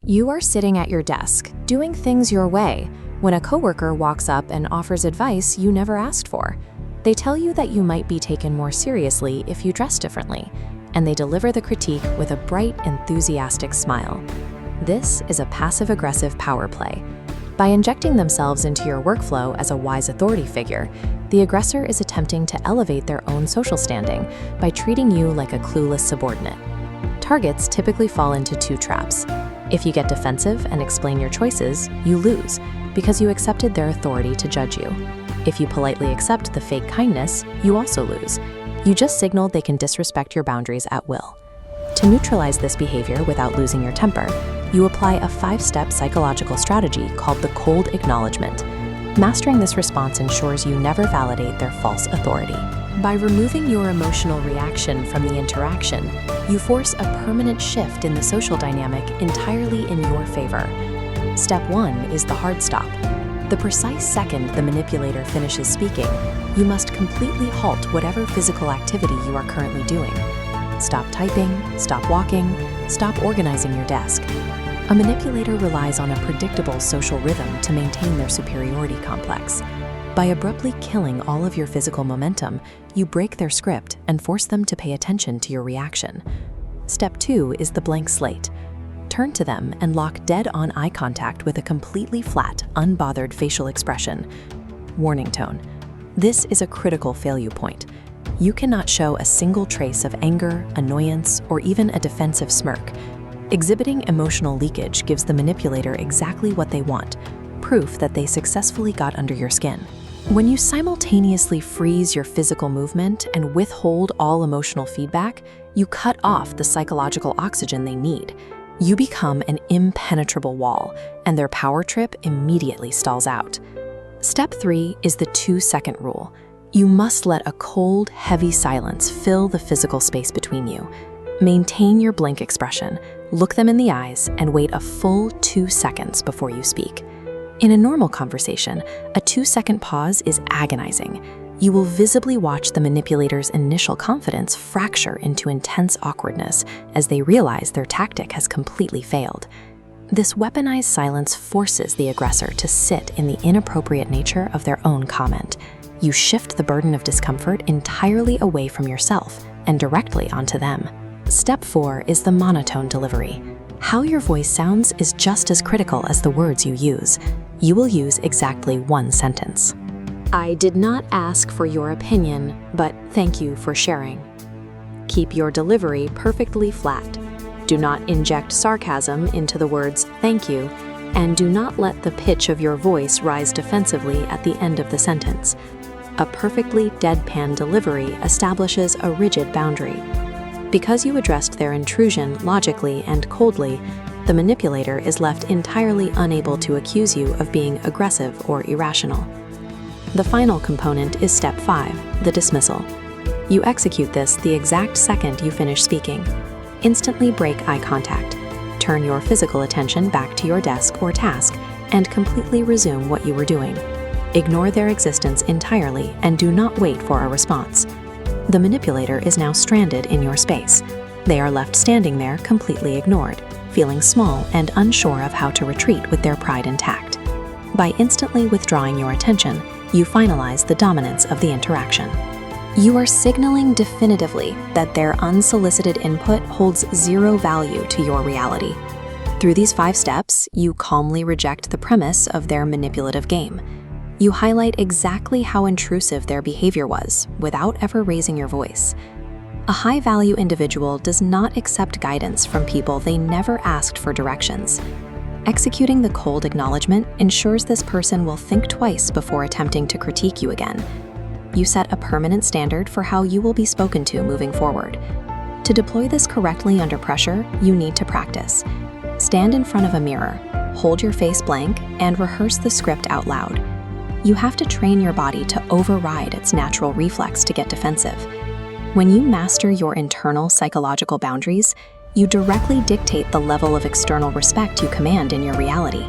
You are sitting at your desk, doing things your way, when a coworker walks up and offers advice you never asked for. They tell you that you might be taken more seriously if you dress differently, and they deliver the critique with a bright, enthusiastic smile. This is a passive-aggressive power play. By injecting themselves into your workflow as a wise authority figure, the aggressor is attempting to elevate their own social standing by treating you like a clueless subordinate. Targets typically fall into two traps. If you get defensive and explain your choices, you lose, because you accepted their authority to judge you. If you politely accept the fake kindness, you also lose. You just signaled they can disrespect your boundaries at will. To neutralize this behavior without losing your temper, you apply a 5-step psychological strategy called the Cold Acknowledgment. Mastering this response ensures you never validate their false authority. By removing your emotional reaction from the interaction, you force a permanent shift in the social dynamic entirely in your favor. Step 1 is the hard stop. The precise second the manipulator finishes speaking, you must completely halt whatever physical activity you are currently doing. Stop typing, stop walking, stop organizing your desk. A manipulator relies on a predictable social rhythm to maintain their superiority complex. By abruptly killing all of your physical momentum, you break their script and force them to pay attention to your reaction. Step 2 is the blank slate. Turn to them and lock dead-on eye contact with a completely flat, unbothered facial expression. Warning tone. This is a critical failure point. You cannot show a single trace of anger, annoyance, or even a defensive smirk. Exhibiting emotional leakage gives the manipulator exactly what they want, proof that they successfully got under your skin. When you simultaneously freeze your physical movement and withhold all emotional feedback, you cut off the psychological oxygen they need. You become an impenetrable wall, and their power trip immediately stalls out. Step 3 is the 2-second rule. You must let a cold, heavy silence fill the physical space between you. Maintain your blank expression, look them in the eyes, and wait a full 2 seconds before you speak. In a normal conversation, a 2-second pause is agonizing. You will visibly watch the manipulator's initial confidence fracture into intense awkwardness as they realize their tactic has completely failed. This weaponized silence forces the aggressor to sit in the inappropriate nature of their own comment. You shift the burden of discomfort entirely away from yourself and directly onto them. Step 4 is the monotone delivery. How your voice sounds is just as critical as the words you use. You will use exactly one sentence. I did not ask for your opinion, but thank you for sharing. Keep your delivery perfectly flat. Do not inject sarcasm into the words thank you, and do not let the pitch of your voice rise defensively at the end of the sentence. A perfectly deadpan delivery establishes a rigid boundary. Because you addressed their intrusion logically and coldly, the manipulator is left entirely unable to accuse you of being aggressive or irrational. The final component is step 5, the dismissal. You execute this the exact second you finish speaking. Instantly break eye contact, turn your physical attention back to your desk or task, and completely resume what you were doing. Ignore their existence entirely and do not wait for a response. The manipulator is now stranded in your space. They are left standing there completely ignored, feeling small and unsure of how to retreat with their pride intact. By instantly withdrawing your attention, you finalize the dominance of the interaction. You are signaling definitively that their unsolicited input holds zero value to your reality. Through these 5 steps, you calmly reject the premise of their manipulative game. You highlight exactly how intrusive their behavior was without ever raising your voice. A high-value individual does not accept guidance from people they never asked for directions. Executing the cold acknowledgement ensures this person will think twice before attempting to critique you again. You set a permanent standard for how you will be spoken to moving forward. To deploy this correctly under pressure, you need to practice. Stand in front of a mirror, hold your face blank, and rehearse the script out loud. You have to train your body to override its natural reflex to get defensive. When you master your internal psychological boundaries, you directly dictate the level of external respect you command in your reality.